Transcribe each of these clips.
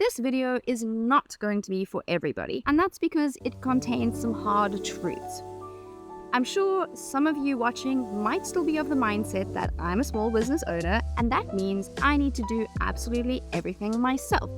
this video is not going to be for everybody, and that's because it contains some hard truths. I'm sure some of you watching might still be of the mindset that I'm a small business owner, and that means I need to do absolutely everything myself.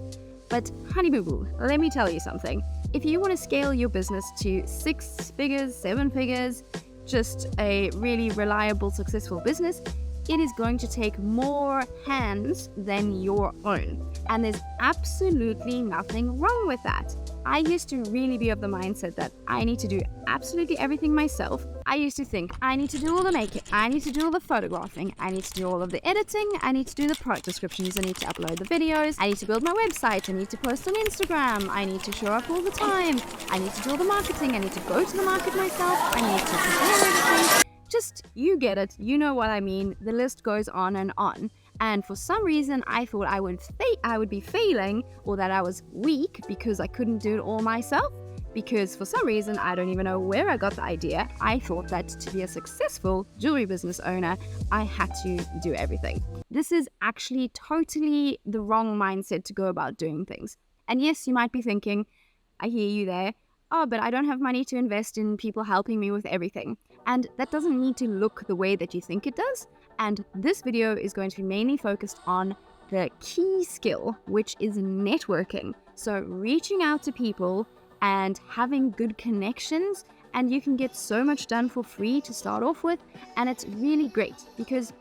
But honey boo boo, let me tell you something. If you want to scale your business to 6 figures, 7 figures, just a really reliable, successful business, it is going to take more hands than your own. And there's absolutely nothing wrong with that. I used to really be of the mindset that I need to do absolutely everything myself. I used to think I need to do all the makeup, I need to do all the photographing, I need to do all of the editing, I need to do the product descriptions, I need to upload the videos, I need to build my website, I need to post on Instagram, I need to show up all the time, I need to do all the marketing, I need to go to the market myself, I need to prepare everything. Just, you get it, you know what I mean, the list goes on and on. And for some reason, I thought I would be failing, or that I was weak because I couldn't do it all myself. Because for some reason, I don't even know where I got the idea, I thought that to be a successful jewelry business owner, I had to do everything. This is actually totally the wrong mindset to go about doing things. And yes, you might be thinking, I hear you there, oh, but I don't have money to invest in people helping me with everything. And that doesn't need to look the way that you think it does. And this video is going to be mainly focused on the key skill, which is networking. So reaching out to people and having good connections, and you can get so much done for free to start off with. And it's really great because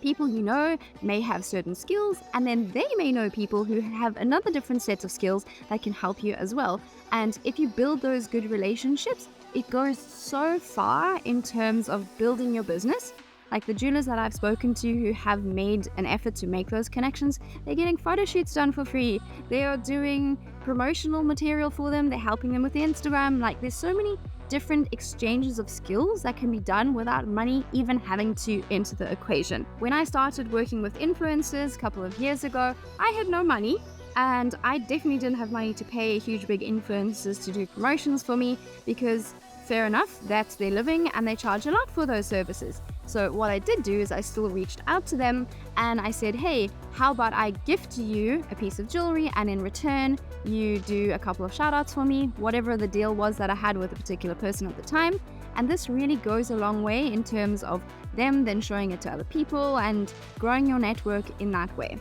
people you know may have certain skills, and then they may know people who have another different set of skills that can help you as well. And if you build those good relationships, it goes so far in terms of building your business. Like the jewelers that I've spoken to who have made an effort to make those connections, they're getting photo shoots done for free. They are doing promotional material for them. They're helping them with the Instagram. Like there's so many different exchanges of skills that can be done without money even having to enter the equation. When I started working with influencers a couple of years ago, I had no money. And I definitely didn't have money to pay huge big influencers to do promotions for me because fair enough, that's their living and they charge a lot for those services. So what I did do is I still reached out to them and I said, hey, how about I gift you a piece of jewelry and in return you do a couple of shout outs for me, whatever the deal was that I had with a particular person at the time. And this really goes a long way in terms of them then showing it to other people and growing your network in that way.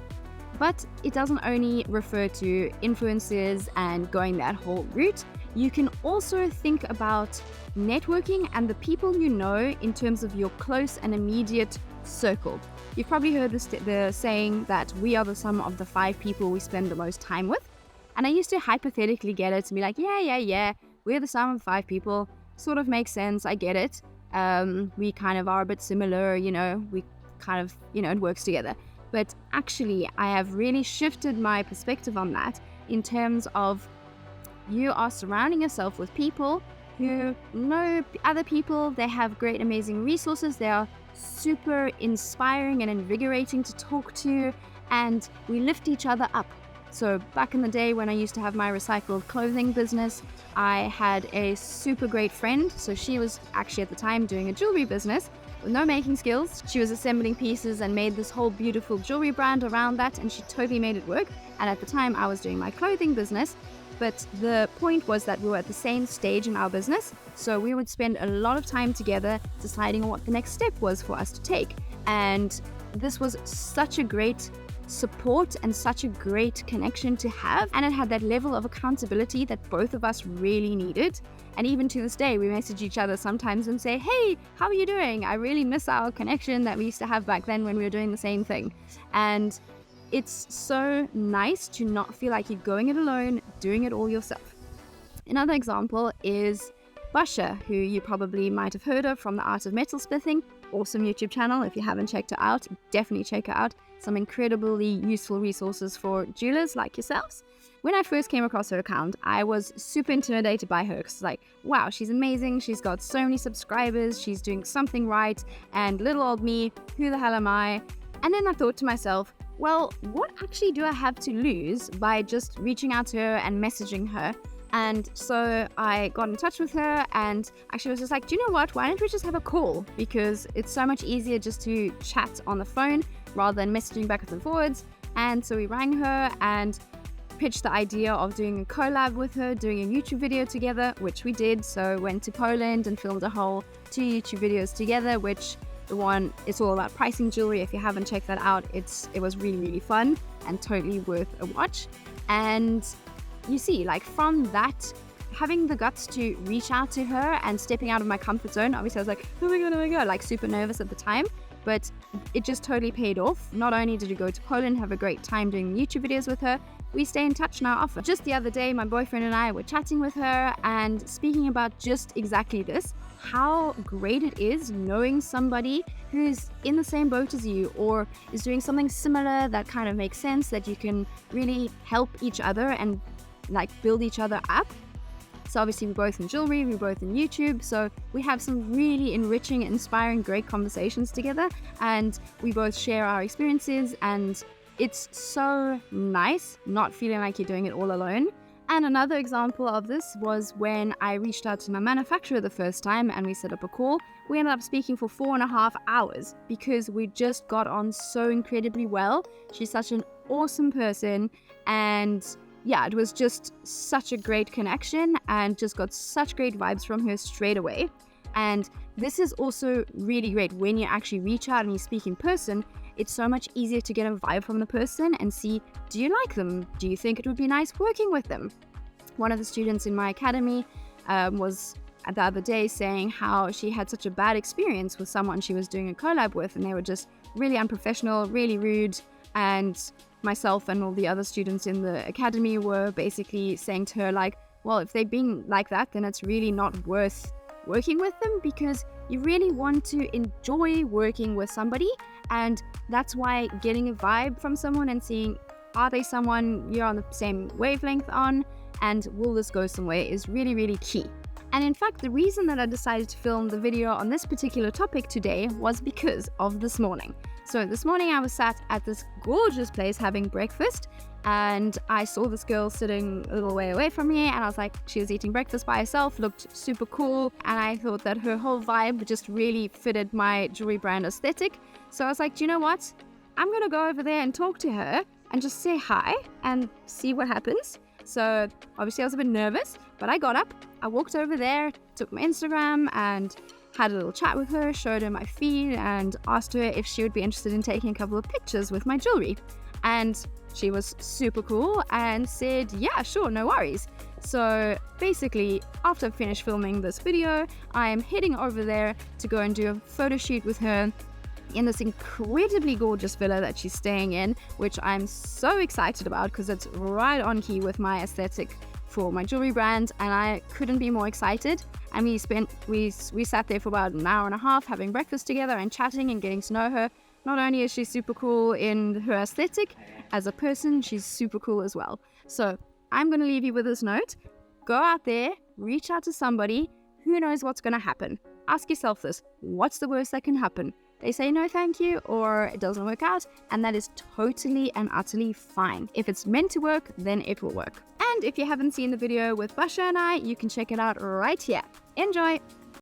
But it doesn't only refer to influencers and going that whole route. You can also think about networking and the people you know in terms of your close and immediate circle. You've probably heard the saying that we are the sum of the 5 people we spend the most time with. And I used to hypothetically get it to be like, yeah, we're the sum of 5 people. Sort of makes sense, I get it. We kind of are a bit similar, we kind of, it works together. But actually, I have really shifted my perspective on that in terms of you are surrounding yourself with people who know other people. They have great, amazing resources. They are super inspiring and invigorating to talk to, and we lift each other up. So back in the day when I used to have my recycled clothing business, I had a super great friend. So she was actually at the time doing a jewelry business with no making skills. She was assembling pieces and made this whole beautiful jewelry brand around that, and she totally made it work. And at the time I was doing my clothing business, but the point was that we were at the same stage in our business, so we would spend a lot of time together deciding on what the next step was for us to take. And this was such a great support and such a great connection to have, and it had that level of accountability that both of us really needed. And even to this day we message each other sometimes and say, hey, how are you doing? I really miss our connection that we used to have back then when we were doing the same thing. And it's so nice to not feel like you're going it alone, doing it all yourself. Another example is Basha, who you probably might have heard of from the Art of Metal Smithing. Awesome YouTube channel. If you haven't checked her out, definitely check her out. Some incredibly useful resources for jewelers like yourselves. When I first came across her account, I was super intimidated by her because like, wow, she's amazing. She's got so many subscribers. She's doing something right. And little old me, who the hell am I? And then I thought to myself, well, what actually do I have to lose by just reaching out to her and messaging her? And so I got in touch with her and actually was just like, do you know what? Why don't we just have a call? Because it's so much easier just to chat on the phone rather than messaging backwards and forwards. And so we rang her, and pitched the idea of doing a collab with her, doing a YouTube video together, which we did. So went to Poland and filmed a whole 2 YouTube videos together, which the one is all about pricing jewelry. If you haven't checked that out, it was really, really fun and totally worth a watch. And you see, like, from that, having the guts to reach out to her and stepping out of my comfort zone, obviously I was like, oh my god, like super nervous at the time, but it just totally paid off. Not only did we go to Poland, have a great time doing YouTube videos with her, we stay in touch now often. Just the other day, my boyfriend and I were chatting with her and speaking about just exactly this, how great it is knowing somebody who's in the same boat as you or is doing something similar that kind of makes sense, that you can really help each other and like build each other up. So obviously we're both in jewelry, we're both in YouTube, so we have some really enriching, inspiring, great conversations together, and we both share our experiences, and it's so nice not feeling like you're doing it all alone. And another example of this was when I reached out to my manufacturer the first time and we set up a call. We ended up speaking for 4.5 hours because we just got on so incredibly well. She's such an awesome person, and yeah, it was just such a great connection and just got such great vibes from her straight away. And this is also really great when you actually reach out and you speak in person. It's so much easier to get a vibe from the person and see, do you like them? Do you think it would be nice working with them? One of the students in my academy was the other day saying how she had such a bad experience with someone she was doing a collab with, and they were just really unprofessional, really rude, and myself and all the other students in the academy were basically saying to her, like, well, if they've been like that, then it's really not worth working with them, because you really want to enjoy working with somebody, and that's why getting a vibe from someone and seeing, are they someone you're on the same wavelength on, and will this go somewhere, is really, really key. And in fact, the reason that I decided to film the video on this particular topic today was because of this morning. So this morning I was sat at this gorgeous place having breakfast, and I saw this girl sitting a little way away from me, and I was like, she was eating breakfast by herself, looked super cool, and I thought that her whole vibe just really fitted my jewelry brand aesthetic. So I was like, do you know what? I'm gonna go over there and talk to her and just say hi and see what happens. So obviously I was a bit nervous, but I got up, I walked over there, took my Instagram and had a little chat with her, showed her my feed and asked her if she would be interested in taking a couple of pictures with my jewelry. And she was super cool and said, yeah, sure, no worries. So basically, after I finished filming this video, I am heading over there to go and do a photo shoot with her in this incredibly gorgeous villa that she's staying in, which I'm so excited about because it's right on key with my aesthetic for my jewelry brand, and I couldn't be more excited. And we sat there for about an hour and a half having breakfast together and chatting and getting to know her. Not only is she super cool in her aesthetic, as a person, she's super cool as well. So I'm going to leave you with this note. Go out there, reach out to somebody. Who knows what's going to happen? Ask yourself this: what's the worst that can happen? They say no thank you, or it doesn't work out, and that is totally and utterly fine. If it's meant to work, then it will work. And if you haven't seen the video with Basha and I, you can check it out right here. Enjoy!